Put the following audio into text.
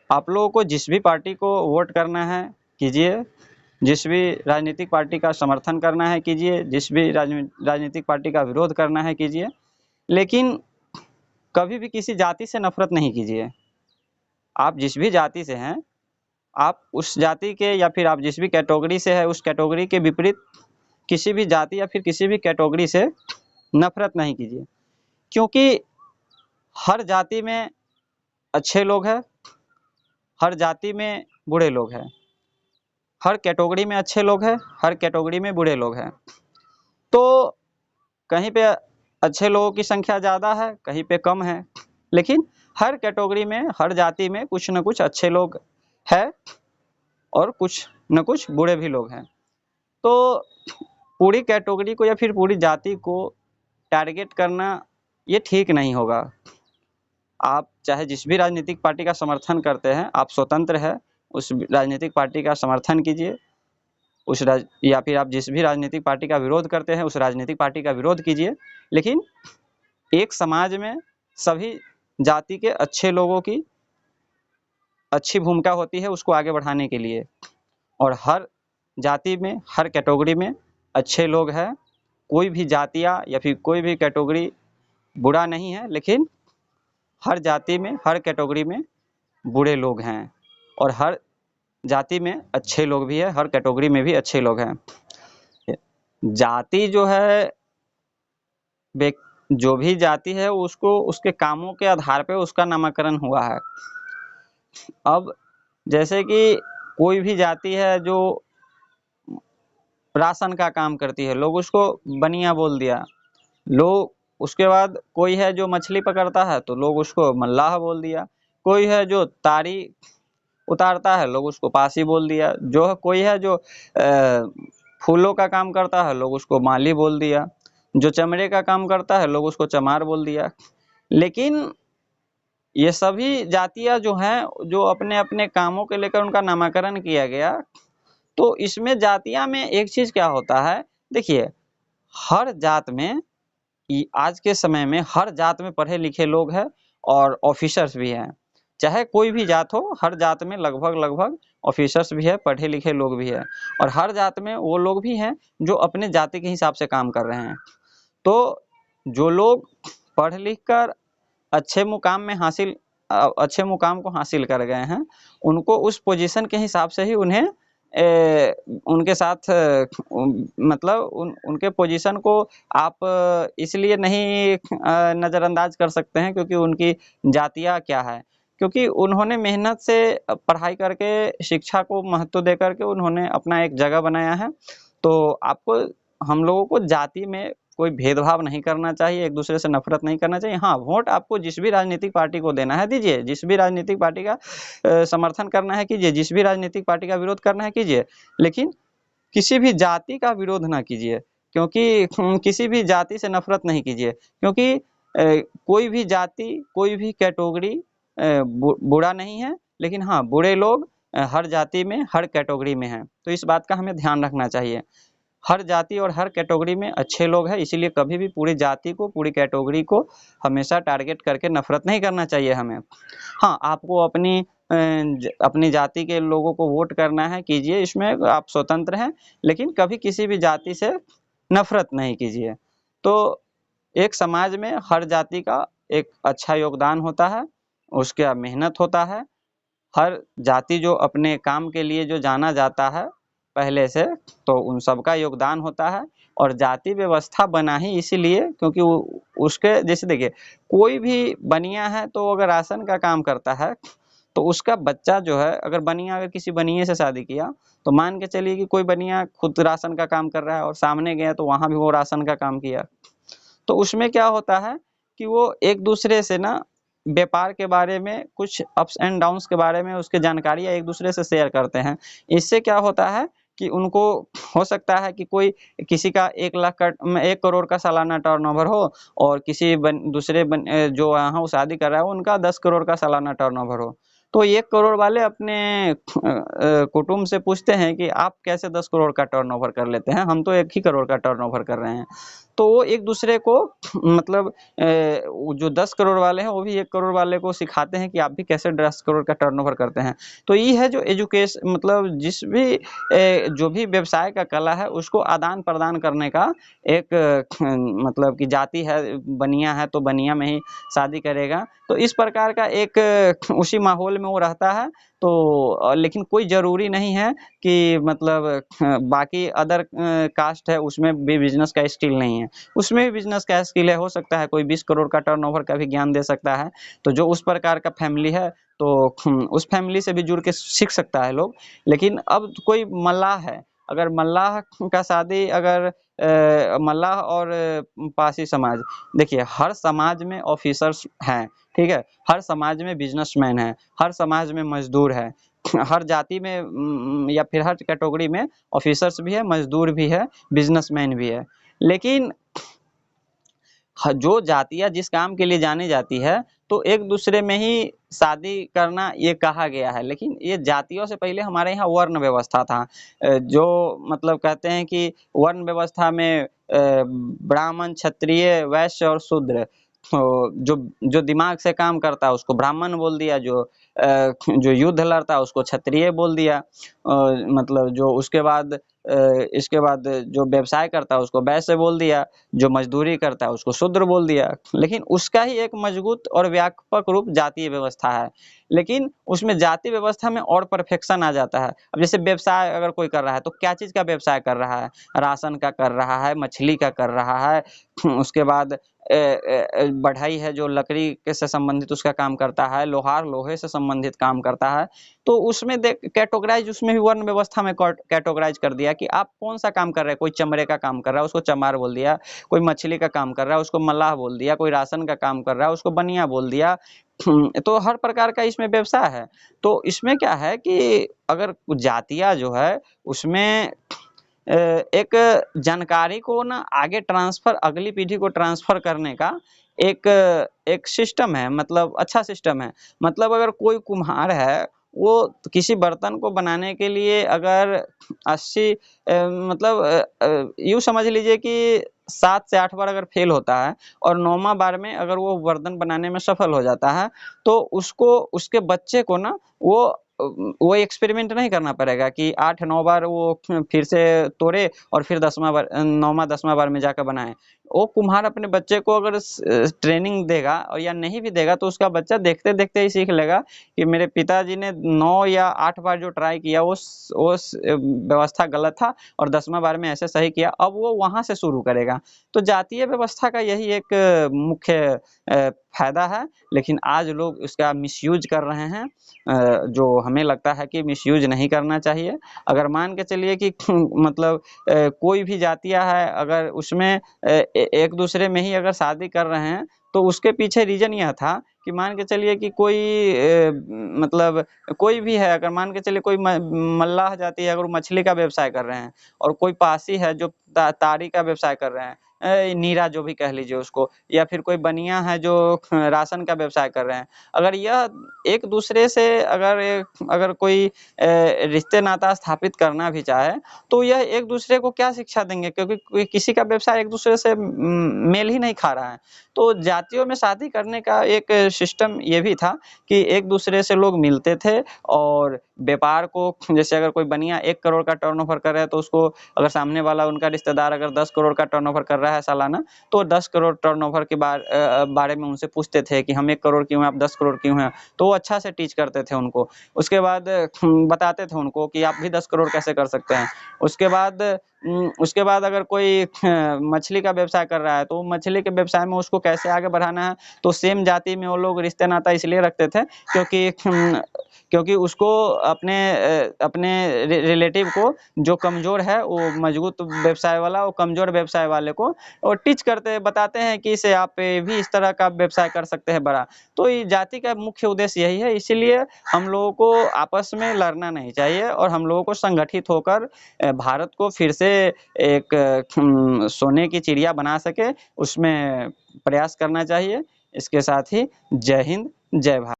आप लोगों को जिस भी पार्टी को वोट करना है कीजिए, जिस भी राजनीतिक पार्टी का समर्थन करना है कीजिए, जिस भी राजनीतिक पार्टी का विरोध करना है कीजिए, लेकिन कभी भी किसी जाति से नफरत नहीं कीजिए। आप जिस भी जाति से हैं, आप उस जाति के या फिर आप जिस भी कैटेगरी से है उस कैटेगरी के विपरीत किसी भी जाति या फिर किसी भी कैटेगरी से नफरत नहीं कीजिए, क्योंकि हर जाति में अच्छे लोग हैं, हर जाति में बुरे लोग हैं, हर कैटेगरी में अच्छे लोग हैं, हर कैटेगरी में बुरे लोग हैं। तो कहीं पे अच्छे लोगों की संख्या ज़्यादा है, कहीं पे कम है, लेकिन हर कैटेगरी में, हर जाति में कुछ न कुछ अच्छे लोग हैं और कुछ न कुछ बुरे भी लोग हैं। तो पूरी कैटेगरी को या फिर पूरी जाति को टारगेट करना ये ठीक नहीं होगा। आप चाहे जिस भी राजनीतिक पार्टी का समर्थन करते हैं, आप स्वतंत्र हैं, उस राजनीतिक पार्टी का समर्थन कीजिए, या फिर आप जिस भी राजनीतिक पार्टी का विरोध करते हैं उस राजनीतिक पार्टी का विरोध कीजिए, लेकिन एक समाज में सभी जाति के अच्छे लोगों की अच्छी भूमिका होती है उसको आगे बढ़ाने के लिए, और हर जाति में, हर कैटेगरी में अच्छे लोग हैं। कोई भी जातियाँ या फिर कोई भी कैटेगरी बुरा नहीं है, लेकिन हर जाति में, हर कैटेगरी में बुरे लोग हैं और हर जाति में अच्छे लोग भी हैं, हर कैटेगरी में भी अच्छे लोग हैं। जाति जो है, जो भी जाति है उसको उसके कामों के आधार पे उसका नामकरण हुआ है। अब जैसे कि कोई भी जाति है जो राशन का काम करती है, लोग उसको बनिया बोल दिया। लोग उसके बाद कोई है जो मछली पकड़ता है तो लोग उसको मल्लाह बोल दिया। कोई है जो तारी उतारता है, लोग उसको पासी बोल दिया। जो कोई है जो फूलों का काम करता है, लोग उसको माली बोल दिया। जो चमड़े का काम करता है, लोग उसको चमार बोल दिया। लेकिन ये सभी जातियां जो हैं, जो अपने अपने कामों के लेकर उनका नामकरण किया गया, तो इसमें जातियां में एक चीज क्या होता है, देखिए, हर जात में, आज के समय में हर जात में पढ़े लिखे लोग हैं और ऑफिसर्स भी हैं। चाहे कोई भी जात हो, हर जात में लगभग ऑफिसर्स भी है, पढ़े लिखे लोग भी है, और हर जात में वो लोग भी हैं जो अपने जाति के हिसाब से काम कर रहे हैं। तो जो लोग पढ़ लिख कर अच्छे मुकाम को हासिल कर गए हैं, उनको उस पोजीशन के हिसाब से ही उन्हें उनके साथ मतलब उनके पोजीशन को आप इसलिए नहीं नज़रअंदाज कर सकते हैं क्योंकि उनकी जातियाँ क्या है, क्योंकि उन्होंने मेहनत से पढ़ाई करके, शिक्षा को महत्व दे करके उन्होंने अपना एक जगह बनाया है। तो आपको, हम लोगों को जाति में कोई भेदभाव नहीं करना चाहिए, एक दूसरे से नफरत नहीं करना चाहिए। हाँ, वोट आपको जिस भी राजनीतिक पार्टी को देना है दीजिए, जिस भी राजनीतिक पार्टी का समर्थन करना है कीजिए, जिस भी राजनीतिक पार्टी का विरोध करना है कीजिए, लेकिन किसी भी जाति का विरोध ना कीजिए, क्योंकि किसी भी जाति से नफरत नहीं कीजिए, क्योंकि कोई भी जाति, कोई भी कैटेगरी बुरा नहीं है, लेकिन हाँ, बुरे लोग हर जाति में, हर कैटेगरी में हैं। तो इस बात का हमें ध्यान रखना चाहिए। हर जाति और हर कैटेगरी में अच्छे लोग हैं, इसीलिए कभी भी पूरी जाति को, पूरी कैटेगरी को हमेशा टारगेट करके नफरत नहीं करना चाहिए हमें। हाँ, आपको अपनी जाति के लोगों को वोट करना है कीजिए, इसमें आप स्वतंत्र हैं, लेकिन कभी किसी भी जाति से नफरत नहीं कीजिए। तो एक समाज में हर जाति का एक अच्छा योगदान होता है, उसका मेहनत होता है। हर जाति जो अपने काम के लिए जो जाना जाता है पहले से, तो उन सबका योगदान होता है। और जाति व्यवस्था बना ही इसीलिए क्योंकि उसके, जैसे देखिए, कोई भी बनिया है तो अगर राशन का काम करता है तो उसका बच्चा जो है, अगर किसी बनिए से शादी किया, तो मान के चलिए कि कोई बनिया खुद राशन का काम कर रहा है और सामने गया तो वहां भी वो राशन का काम किया, तो उसमें क्या होता है कि वो एक दूसरे से ना व्यापार के बारे में, कुछ अप्स एंड डाउन्स के बारे में उसके जानकारियाँ एक दूसरे से शेयर करते हैं। इससे क्या होता है कि उनको हो सकता है कि कोई किसी का 1 करोड़ का सालाना टर्नओवर हो और किसी जो यहाँ वो शादी कर रहा है उनका 10 करोड़ का सालाना टर्नओवर हो। तो 1 करोड़ वाले अपने कुटुंब से पूछते हैं कि आप कैसे 10 करोड़ का टर्नओवर कर लेते हैं, हम तो 1 ही करोड़ का टर्नओवर कर रहे हैं। तो वो एक दूसरे को मतलब जो 10 करोड़ वाले हैं वो भी 1 करोड़ वाले को सिखाते हैं कि आप भी कैसे 10 करोड़ का टर्नओवर करते हैं। तो ये है जो एजुकेशन मतलब जिस भी जो भी व्यवसाय का कला है उसको आदान-प्रदान करने का एक मतलब कि जाति है, बनिया है तो बनिया में ही शादी करेगा। तो इस प्रकार का एक उसी माहौल में वो रहता है। तो लेकिन कोई ज़रूरी नहीं है कि मतलब बाकी अदर कास्ट है उसमें भी बिज़नेस का स्किल नहीं है। उसमें भी बिज़नेस का स्किल है, हो सकता है कोई 20 करोड़ का टर्नओवर का भी ज्ञान दे सकता है। तो जो उस प्रकार का फैमिली है तो उस फैमिली से भी जुड़ के सीख सकता है लोग। लेकिन अब कोई मल्लाह है, अगर मल्लाह का शादी अगर मल्लाह और पारसी समाज, देखिए हर समाज में ऑफिसर्स हैं, ठीक है? हर समाज में बिज़नेसमैन हैं, हर समाज में मज़दूर है, हर जाति में या फिर हर कैटेगरी में ऑफिसर्स भी है, मज़दूर भी है, बिज़नेसमैन भी है। लेकिन जो जातियाँ जिस काम के लिए जानी जाती है, तो एक-दूसरे में ही शादी करना ये कहा गया है। लेकिन ये जातियों से पहले हमारे यहाँ वर्ण व्यवस्था था। जो मतलब कहते हैं कि वर्ण व्यवस्था में ब्राह्मण, क्षत्रिय, वैश्य और शूद्र। तो जो जो दिमाग से काम करता है उसको ब्राह्मण बोल दिया, जो युद्ध लड़ता है उसको क्षत्रिय बोल दिया। मतलब जो उसके बाद इसके बाद जो व्यवसाय करता है उसको वैश्य बोल दिया, जो मज़दूरी करता है उसको शूद्र बोल दिया। लेकिन उसका ही एक मजबूत और व्यापक रूप जातीय व्यवस्था है। लेकिन उसमें जाति व्यवस्था में और परफेक्शन आ जाता है। अब जैसे व्यवसाय अगर कोई कर रहा है तो क्या चीज़ का व्यवसाय कर रहा है? राशन का कर रहा है, मछली का कर रहा है, उसके बाद बढ़ई है जो लकड़ी के से संबंधित उसका काम करता है, लोहार लोहे से संबंधित काम करता है। तो उसमें कैटेगराइज़ उसमें भी वर्ण व्यवस्था में कैटेगराइज़ कर दिया कि आप कौन-सा काम कर रहे हैं। कोई चमड़े का काम कर रहा है उसको चमार बोल दिया, कोई मछली का काम कर रहा है उसको मल्लाह बोल दिया, कोई राशन का काम कर रहा है उसको बनिया बोल दिया। तो हर प्रकार का इसमें व्यवसाय है। तो इसमें क्या है कि अगर जातियाँ जो है उसमें एक जानकारी को ना आगे ट्रांसफ़र अगली पीढ़ी को ट्रांसफ़र करने का एक एक सिस्टम है, मतलब अच्छा सिस्टम है। मतलब अगर कोई कुम्हार है, वो किसी बर्तन को बनाने के लिए अगर 80 मतलब यूँ समझ लीजिए कि 7 से 8 बार अगर फ़ेल होता है और 9वाँ बार में अगर वो बर्तन बनाने में सफल हो जाता है, तो उसको उसके बच्चे को ना वो एक्सपेरिमेंट नहीं करना पड़ेगा कि 8-9 बार वो फिर से तोड़े और फिर 10वाँ बार 9वाँ 10वाँ बार में जाकर बनाए। वो कुम्हार अपने बच्चे को अगर ट्रेनिंग देगा और या नहीं भी देगा तो उसका बच्चा देखते-देखते ही सीख लेगा कि मेरे पिताजी ने 9 या 8 बार जो ट्राई किया वो व्यवस्था गलत था और 10वाँ बार में ऐसे सही किया, अब वो वहाँ से शुरू करेगा। तो जातीय व्यवस्था का यही एक मुख्य फ़ायदा है, लेकिन आज लोग इसका मिसयूज़ कर रहे हैं। जो हमें लगता है कि मिसयूज़ नहीं करना चाहिए। अगर मान के चलिए कि मतलब कोई भी जातियाँ है अगर उसमें एक-दूसरे में ही अगर शादी कर रहे हैं, तो उसके पीछे रीज़न यह था कि मान के चलिए कि कोई मतलब कोई भी है अगर मान के चलिए कोई मल्लाह जाति है अगर वो मछली का व्यवसाय कर रहे हैं और कोई पासी है जो ताड़ी का व्यवसाय कर रहे हैं, नीरा जो भी कह लीजिए उसको, या फिर कोई बनिया है जो राशन का व्यवसाय कर रहे हैं। अगर यह एक-दूसरे से अगर कोई रिश्ते नाता स्थापित करना भी चाहे, तो यह एक-दूसरे को क्या शिक्षा देंगे? क्योंकि कोई किसी का व्यवसाय एक-दूसरे से मेल ही नहीं खा रहा है। तो जातियों में शादी करने का एक सिस्टम ये भी था कि एक-दूसरे से लोग मिलते थे और व्यापार को जैसे अगर कोई बनिया 1 करोड़ का टर्नओवर कर रहा है, तो उसको अगर सामने वाला उनका रिश्तेदार अगर 10 करोड़ का टर्नओवर कर रहा है सालाना, तो 10 करोड़ टर्नओवर के बारे में उनसे पूछते थे कि हम 1 करोड़ क्यों हैं, आप 10 करोड़ क्यों हैं? तो वो अच्छा से टीच करते थे उनको। उसके बाद बताते थे उनको कि आप भी 10 करोड़ कैसे कर सकते हैं। उसके बाद अगर कोई मछली का व्यवसाय कर रहा है, तो मछली के व्यवसाय में उसको कैसे आगे बढ़ाना है, तो सेम जाति में वो लोग रिश्ते नाता इसलिए रखते थे क्योंकि उसको अपने रिलेटिव को जो कमज़ोर है, वो मजबूत व्यवसाय वाला, वो कमज़ोर व्यवसाय वाले को वो टीच करते बताते हैं कि इसे आप भी इस तरह का व्यवसाय कर सकते हैं बड़ा। तो ये जाति का मुख्य उद्देश्य यही है, इसीलिए हम लोगों को आपस में लड़ना नहीं चाहिए और हम लोगों को संगठित होकर भारत को फिर से एक सोने की चिड़िया बना सके, उसमें प्रयास करना चाहिए। इसके साथ ही जय हिंद, जय भारत।